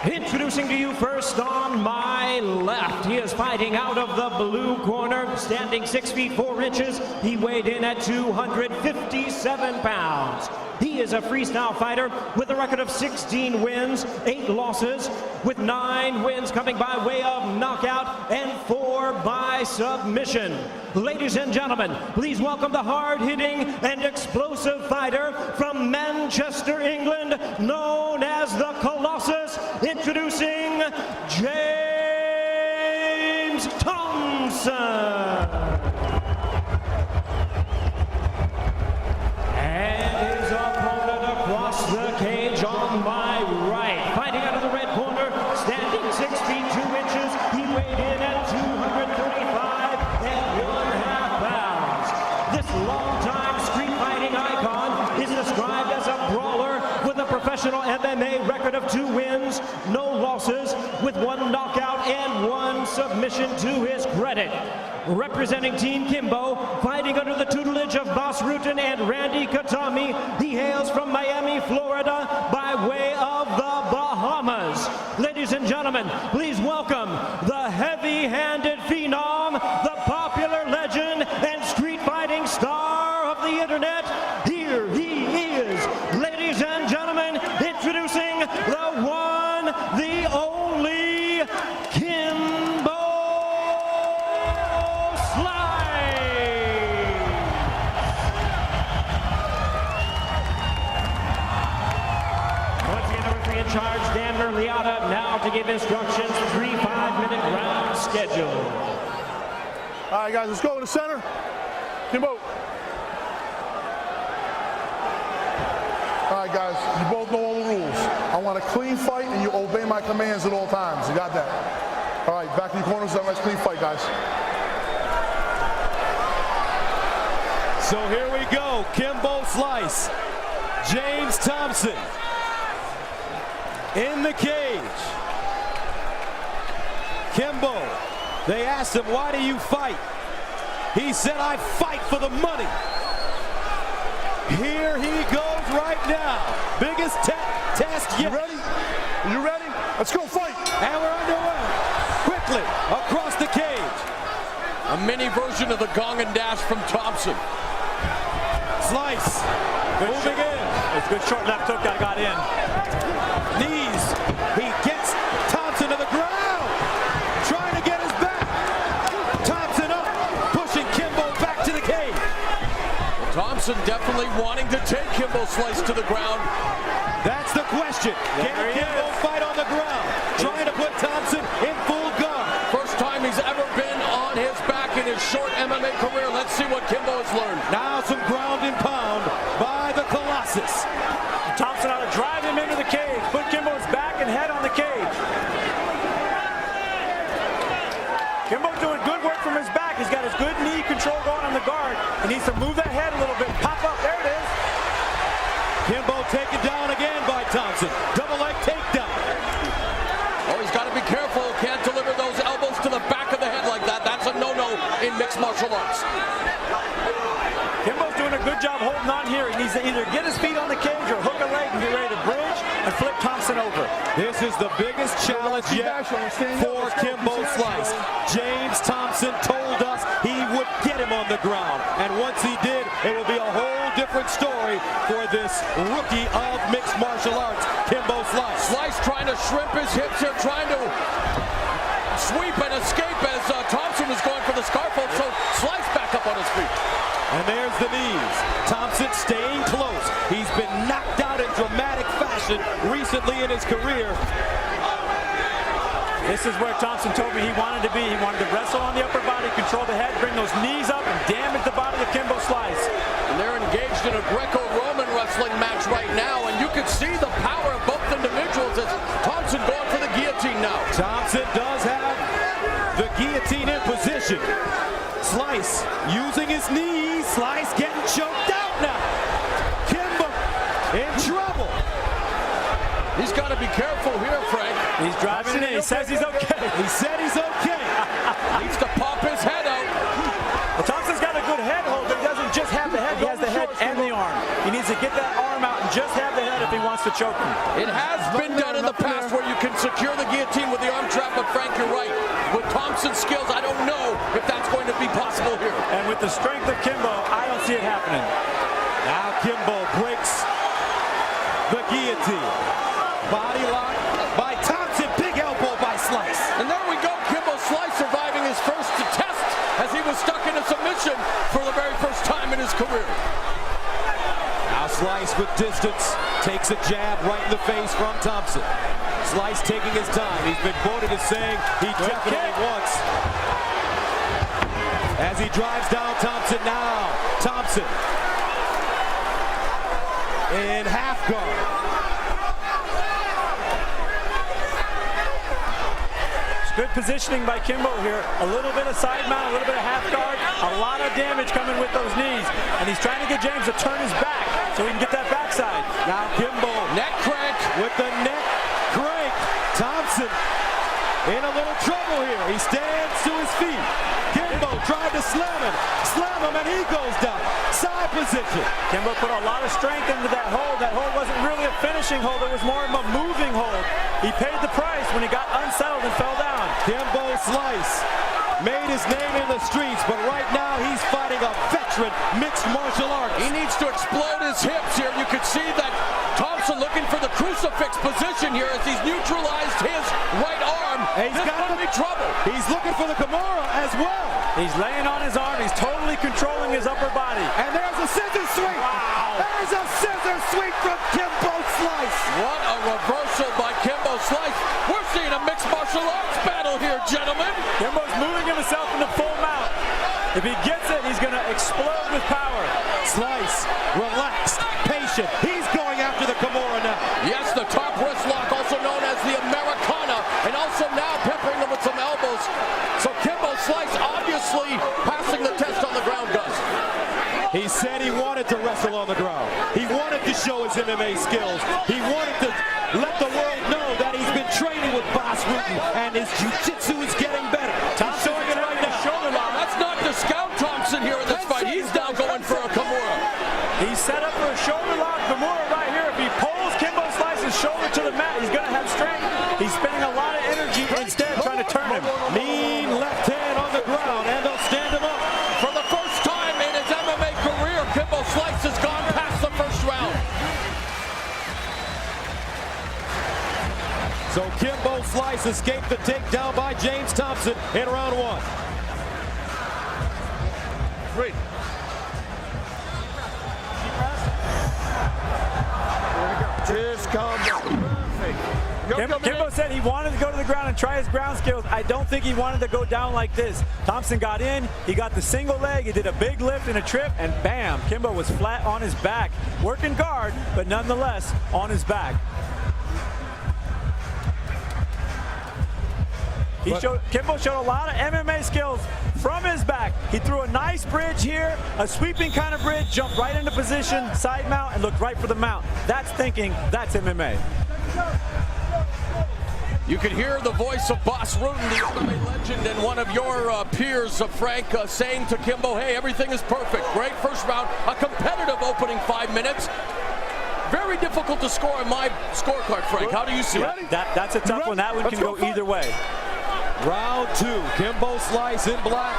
Introducing to you first on my left, he is fighting out of the blue corner, standing 6 feet 4 inches. He weighed in at 257 pounds. He is a freestyle fighter with a record of 16 wins, 8 losses, with 9 wins coming by way of knockout and 4 by submission. Ladies and gentlemen, please welcome the hard-hitting and explosive fighter from Manchester, England, known as the Colossus, introducing James Thompson. And his opponent across the cage on my right, fighting out of the red corner, standing 6 feet 2 inches. He weighed in at 235 1/2 pounds. This longtime street fighting icon is described as a brawler with a professional MMA record of 2 wins, no losses, with 1 knockout and 1 submission to his credit. Representing Team Kimbo, fighting under the tutelage of Bas Rutten and Randy Katami, he hails from Miami, Florida, by way of the Bahamas. Ladies and gentlemen, please welcome the heavy-handed phenom, the popular legend and street fighting star of the internet. Here he is, ladies and gentlemen, introducing the one, the only, KIMBO. Charge Dan Merliata now to give instructions. 3 5-minute round schedule. All right, guys, let's go to the center. Kimbo. All right, guys, you both know all the rules. I want a clean fight, and you obey my commands at all times. You got that? All right, back in your corners. Nice clean fight, guys. So here we go. Kimbo Slice. James Thompson in the cage. Kimbo, they asked him, why do you fight? He said, I fight for the money. Here he goes right now. Biggest test yet. You ready? You ready? Let's go fight. And we're underway. Quickly across the cage. A mini version of the gong and dash from Thompson. Slice. Moving in. It's a good short left hook that got in. Knees. He gets Thompson to the ground. Trying to get his back. Thompson up. Pushing Kimbo back to the cage. Thompson definitely wanting to take Kimbo Slice to the ground. That's the question. Can Kimbo fight on the ground? Trying to put Thompson in full guard. First time he's ever been on his back in his short MMA career. Let's see what Kimbo has learned. Now some ground and pound by the Colossus. Thompson ought to drive him into the cage. Put Kimbo's back and head on the cage. Kimbo's doing good work from his back. He's got his good knee control going on the guard. He needs to move that head a little bit. Pop up. There it is. Kimbo taken down again by Thompson. Double leg takedown. Oh, he's got to be careful. Can't deliver those elbows to the back of the head like that. That's a no-no in mixed martial arts. Kimbo's doing a good job holding on here. He needs to either get his feet on the cage or hook a leg and get ready to bridge and flip Thompson over. This is the biggest challenge yet for Kimbo Slice. James Thompson told us he would get him on the ground. And once he did, it will be a whole different story for this rookie of mixed martial arts, Kimbo Slice. Slice trying to shrimp his hips here, trying to sweep and escape as Thompson was going for the scarf hold. So Slice back up on his feet. And there's the knees. Thompson staying close. He's been knocked out in dramatic fashion recently in his career. This is where Thompson told me he wanted to be. He wanted to wrestle on the upper body, control the head, bring those knees up, and damage the body of Kimbo Slice. And they're engaged in a Greco-Roman wrestling match right now, and you can see the power of both individuals as Thompson going for the guillotine now. Thompson does have the guillotine in position. Slice using his knees. Slice getting choked out now. Kimbo in trouble. He's got to be careful here, Frank. He's driving in. He says he's okay. He said he's okay. Needs to pop his head out. Well, Thompson's got a good head hold, but he doesn't just have the head. He has the head and the arm. He needs to get that arm out and just have the head if he wants to choke him. It has been done in the past where you can secure the guillotine with the arm trap, but Frank, you're right. With Thompson's skills, I don't know if that's going to be possible here. And with the strength of Kimbo, I don't see it happening. Now Kimbo breaks the guillotine. Body lock by Thompson. Big elbow by Slice. And there we go. Kimbo Slice surviving his first test as he was stuck in a submission for the very first time in his career. Now Slice with distance takes a jab right in the face from Thompson. Slice taking his time. He's been quoted as saying he definitely wants. As he drives down Thompson now. Thompson in half guard. Good positioning by Kimbo here. A little bit of side mount, a little bit of half guard. A lot of damage coming with those knees. And he's trying to get James to turn his back so he can get that backside. Now Kimbo Neck crank. with the neck crank. Thompson in a little trouble here. He stands to his feet. Kimbo tried to slam him, and he goes down. Side position. Kimbo put a lot of strength into that hold. That hold wasn't really a finishing hold. It was more of a moving hold. He paid the price when he got unsettled and fell down. Kimbo Slice made his name in the streets, but right now he's fighting a veteran mixed martial artist. He needs to explode his hips here. You can see that Thompson looking for the crucifix position here as he's neutralized his right arm. And he's got to be trouble. He's looking for the Kimura as well. He's laying on his arm. He's totally controlling his upper body. And there's a scissor sweep. Wow. There's a scissor sweep from Kimbo Slice. What a reversal by Kimbo Slice. We're seeing a mixed martial arts battle here, gentlemen. Kimbo's moving himself into full mount. If he gets it, he's going to explode with power. Slice, relaxed, patient. He's going after the Kimura now. Yes, the top wrist lock, also known as the Americana, and also now peppering them with some elbows. So Kimbo Slice obviously passing the test on the ground, Gus. He said he wanted to wrestle on the ground. He wanted to show his MMA skills. He wanted to let the world know that he's been training with Boss Rutan and his jiu-jitsu is getting better. He's showing it right now. Shoulder lock. Let's not discount Thompson here in this fight. He's now going for a Kimura. He's set up for a shoulder lock. Kimura right here. If he pulls Kimbo Slice's shoulder to the mat, he's going to have strength. He's spending a lot of energy instead trying to turn him. Mean left hand on the ground, and they'll stand him up. For the first time in his MMA career, Kimbo Slice has gone past the first round. So Kimbo Slice escaped the takedown by James Thompson in round one. Great. Just come. Kimbo said he wanted to go to the ground and try his ground skills. I don't think he wanted to go down like this. Thompson got in, he got the single leg, he did a big lift and a trip, and bam, Kimbo was flat on his back. Working guard, but nonetheless on his back. Kimbo showed a lot of MMA skills from his back. He threw a nice bridge here, a sweeping kind of bridge, jumped right into position, side mount, and looked right for the mount. That's thinking, that's MMA. You can hear the voice of Boss Rutan, the MMA legend, and one of your peers, Frank, saying to Kimbo, hey, everything is perfect. Great first round, a competitive opening 5 minutes. Very difficult to score on my scorecard, Frank. How do you see it? That's a tough one. That one can go either way. Round two, Kimbo Slice in black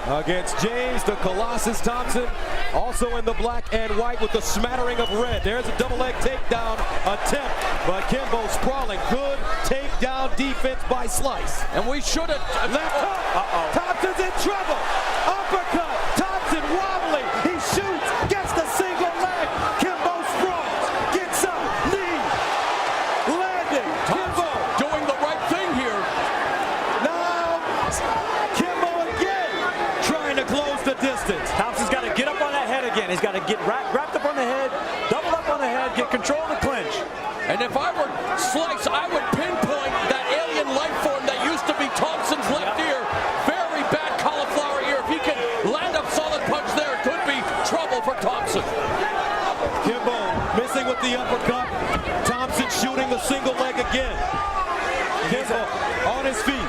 against James the Colossus Thompson, also in the black and white with the smattering of red. There's a double leg takedown attempt, but Kimbo sprawling. Good takedown defense by Slice. And we should have... Left hook. Thompson's in trouble. Uppercut. Thompson wobbling. He shoots. Gets the single leg. Kimbo sprawls. Gets up. Knee. Landing. Kimbo doing the right thing here. Now, Kimbo again trying to close the distance. Thompson's got to get up on that head again. He's got to get wrapped up on the head, double up on the head, get control of the clinch. And if I were Slice, I would pinpoint that alien life form that used to be Thompson's left ear. Very bad cauliflower ear. If he can land a solid punch there, it could be trouble for Thompson. Kimbo missing with the uppercut. Thompson shooting the single leg again. Kimbo on his feet.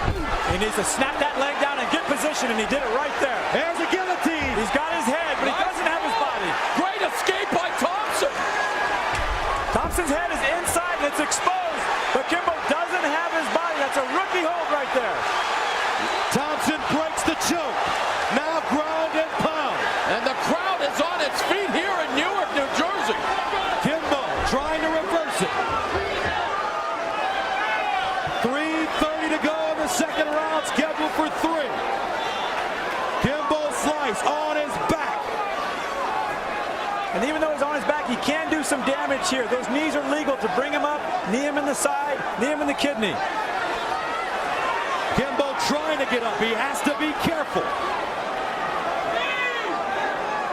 He needs to snap that leg down and get position, and he did it right there. There's a guillotine. He's got his head, but he doesn't have his body. Great escape by Thompson. Thompson's head is inside and it's exposed, but Kimbo doesn't round scheduled for 3. Kimbo Slice on his back. And even though he's on his back, he can do some damage here. Those knees are legal to bring him up, knee him in the side, knee him in the kidney. Kimbo trying to get up. He has to be careful.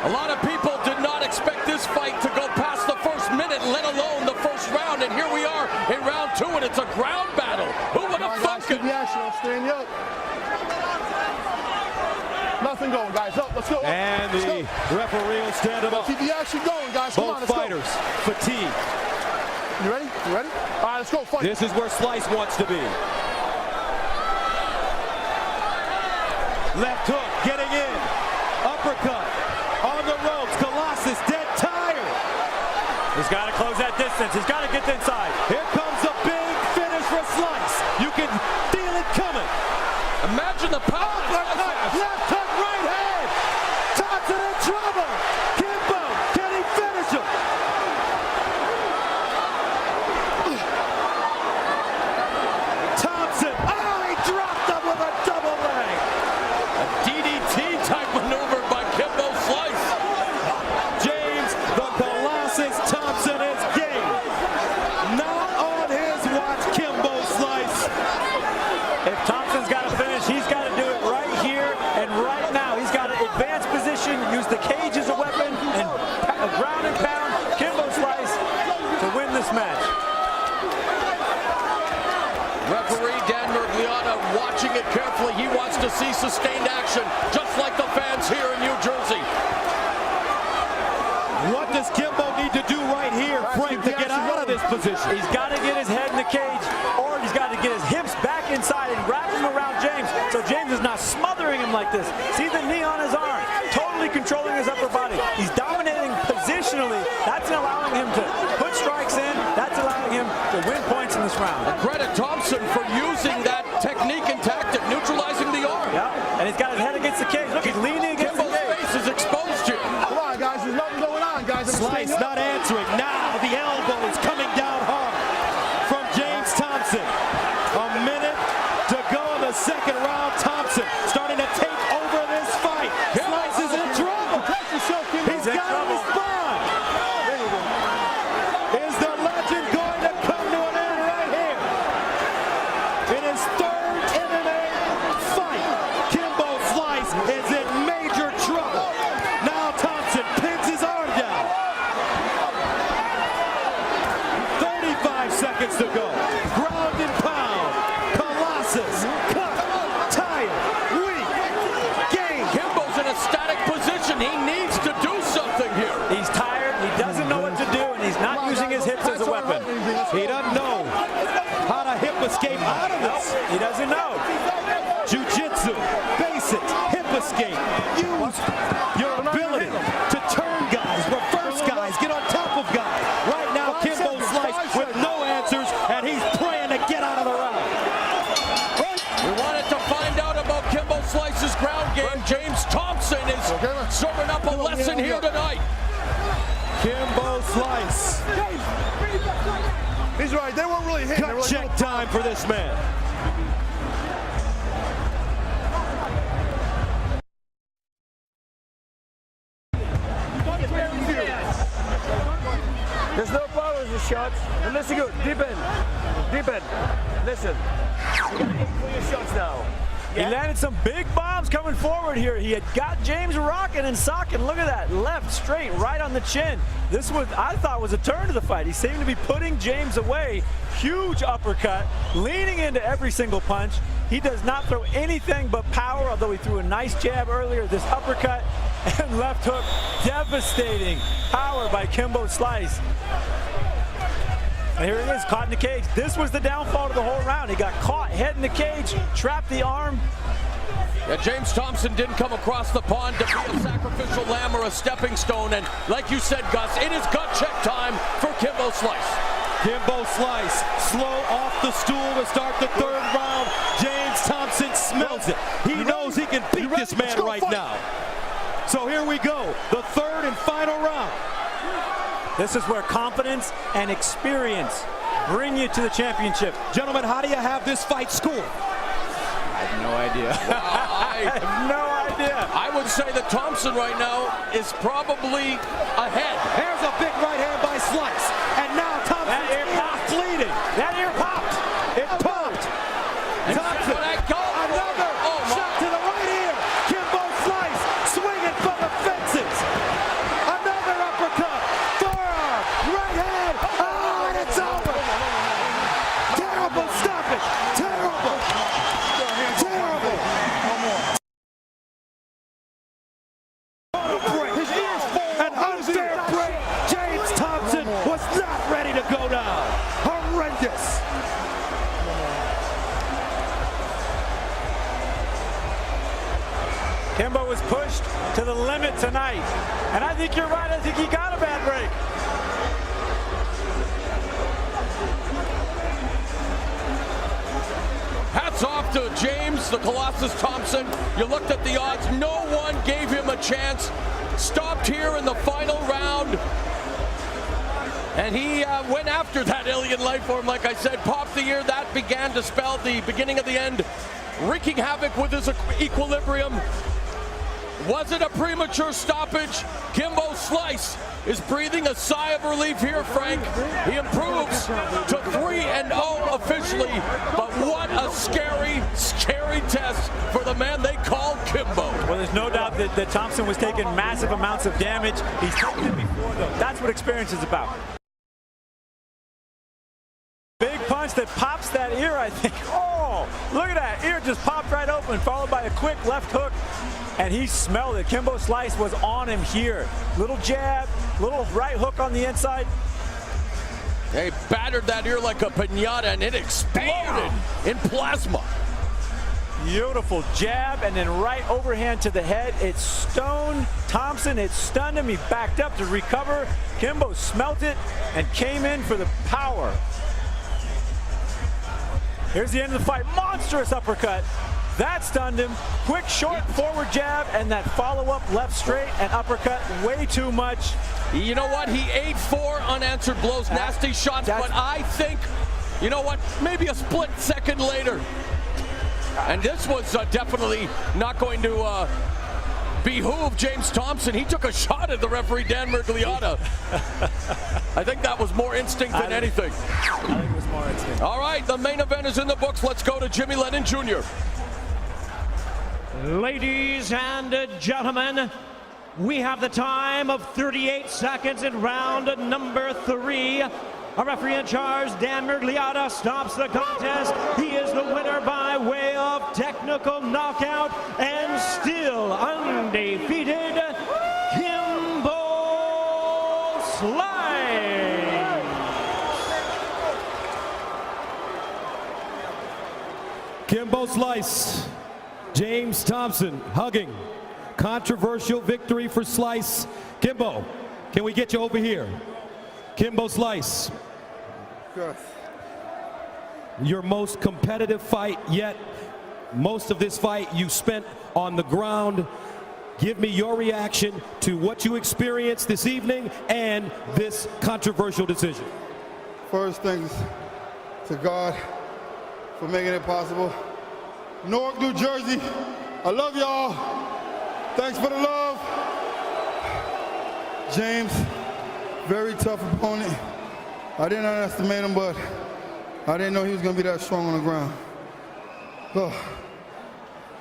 A lot of people did not expect this fight to go past the first minute, let alone the first round. And here we are in round 2, and it's a ground battle. Who would have thunk it? Stand up. Nothing going, guys. Up. Let's go. And the referee will stand him up. Keep the action going, guys. Come on, Both let's fighters go. fatigue. You ready? You ready? All right, let's go. Fight. This is where Slice wants to be. Left hook, getting in. Uppercut. On the ropes. Colossus dead tired. He's got to close that distance. He's got to get inside. Here comes a big finish for Slice. You can feel it coming. Imagine the power. Left hook, right hand. Thompson in trouble. Kimbo, can he finish him? Thompson, oh, he dropped him with a double leg. DDT type maneuver by Kimbo Slice. James, the Colossus Thompson is game. Not on his watch, Kimbo Slice. If Thompson's got to finish, he's got to do it right here and right now. He's got to advance position, use the cage as a weapon, and ground and pound Kimbo Slice to win this match. Referee Dan Mergliana watching it carefully. He wants to see sustained action, just like the fans here in New Jersey. What does Kimbo need to do right here, Frank, to get out of this position? He's got to get his head in the cage, or he's got to get his hips back inside and wrap him around James, so James is not smothering him like this. See the knee on his arm, totally controlling his upper body. He's dominating positionally. That's allowing him to put strikes in. That's allowing him to win points in this round. Credit Thompson for using that technique and tactic, neutralizing the arm. Yeah, and he's got his head against the cage. Look, he's leaning against the Kimbo's cage. face is exposed here. Come on, guys. There's nothing going on, guys. Slice not answering. Now the elbow is coming down hard from James Thompson. A minute to go in the second round. Thompson starting to take over this fight. Slice is in trouble. He's got to respond. Is the legend going to come to an end right here? In his third MMA fight, Kimbo Slice is in major trouble. Now Thompson pins his arm down. 35 seconds to go. Ground and pound. Colossus. Cut. Tired. Weak. Game. Kimbo's in a static position. He needs to do something here. He's tired. He doesn't know what to do, and he's not using his hips as a weapon. He doesn't know how to hip escape out of this. He doesn't know. Jiu-jitsu, basics, hip escape. Use your ability to turn guys, reverse guys, get on top of guys. Right now, Kimbo Slice with no answers, and he's praying to get out of the round. We wanted to find out about Kimbo Slice's ground game. James Thompson is serving up a lesson here tonight. Kimbo Slice. He's right. They weren't really hitting. Cut check time for this man. There's no power in the shots. And listen good. Deep in. Deep in. Listen. You gotta aim for your shots now. He landed some big bombs coming forward here. He had got James rocking and socking. Look at that. Left, straight, right on the chin. This was, I thought, was a turn to the fight. He seemed to be putting James away. Huge uppercut, leaning into every single punch. He does not throw anything but power, although he threw a nice jab earlier. This uppercut and left hook, devastating power by Kimbo Slice. And here he is, caught in the cage. This was the downfall of the whole round. He got caught, head in the cage, trapped the arm. Yeah, James Thompson didn't come across the pond to be a sacrificial lamb or a stepping stone. And like you said, Gus, it is gut check time for Kimbo Slice. Kimbo Slice, slow off the stool to start the third round. James Thompson smells it. He knows he can beat this man right now. So here we go, the third and final round. This is where confidence and experience bring you to the championship. Gentlemen, how do you have this fight scored? I have no idea. I have no idea. I would say that Thompson right now is probably ahead. There's a big right hand by Slice. And now Thompson is bleeding. That ear popped. It popped. And Thompson. that goal. Another shot to the right ear. Kimbo Slice swinging from the fences. Another uppercut. Forearm. Right hand. Oh, and it's over. Terrible stoppage. Terrible. Terrible. His ears fall. An unfair break. James Thompson was not ready to go down. Horrendous. Kimbo was pushed to the limit tonight. And I think you're right. I think he got a bad break. Hats off to James, the Colossus Thompson. You looked at the odds. No one gave him a chance. Stopped here in the final round. And he went after that alien life form, like I said. Popped the ear. That began to spell the beginning of the end. Wreaking havoc with his equilibrium. Was it a premature stoppage? Kimbo Slice is breathing a sigh of relief here, Frank. He improves to 3-0 officially, but what a scary, scary test for the man they call Kimbo. Well, there's no doubt that Thompson was taking massive amounts of damage. He's taken it before, though. That's what experience is about. Big punch that pops that ear, I think. Oh, look at that. Ear just popped right open, followed by a quick left hook. And he smelled it. Kimbo Slice was on him here. Little jab, little right hook on the inside. They battered that ear like a piñata, and it exploded in plasma. Beautiful jab, and then right overhand to the head. It stoned Thompson. It stunned him. He backed up to recover. Kimbo smelt it and came in for the power. Here's the end of the fight. Monstrous uppercut. That stunned him. Quick, short, forward jab, and that follow-up left straight and uppercut. Way too much. You know what? He ate 4 unanswered blows, nasty shots, but I think, you know what? Maybe a split second later. And this was definitely not going to behoove James Thompson. He took a shot at the referee, Dan Mergliotta. I think that was more instinct than anything. I think it was more instinct. All right, the main event is in the books. Let's go to Jimmy Lennon Jr. Ladies and gentlemen, we have the time of 38 seconds in round number 3. Our referee in charge, Dan Mergliotta, stops the contest. He is the winner by way of technical knockout and still undefeated, Kimbo Slice. Kimbo Slice. James Thompson hugging. Controversial victory for Slice. Kimbo, can we get you over here? Kimbo Slice. Yes. Your most competitive fight yet. Most of this fight you spent on the ground. Give me your reaction to what you experienced this evening and this controversial decision. First things to God for making it possible. Newark, New Jersey, I love y'all. Thanks for the love. James, very tough opponent. I didn't underestimate him, but I didn't know he was going to be that strong on the ground. Oh.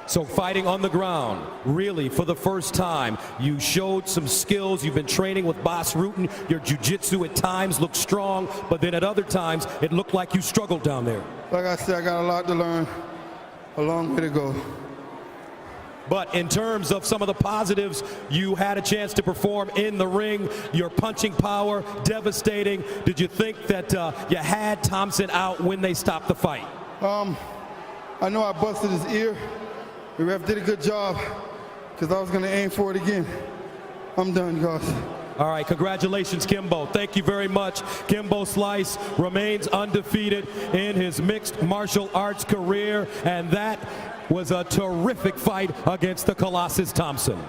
So fighting on the ground, really for the first time, you showed some skills. You've been training with Bas Rutten. Your jiu-jitsu at times looked strong, but then at other times it looked like you struggled down there. Like I said, I got a lot to learn. A long way to go. But in terms of some of the positives, you had a chance to perform in the ring. Your punching power, devastating. Did you think that you had Thompson out when they stopped the fight? I know I busted his ear. The ref did a good job because I was going to aim for it again. I'm done, guys. All right, congratulations, Kimbo. Thank you very much. Kimbo Slice remains undefeated in his mixed martial arts career, and that was a terrific fight against the Colossus Thompson.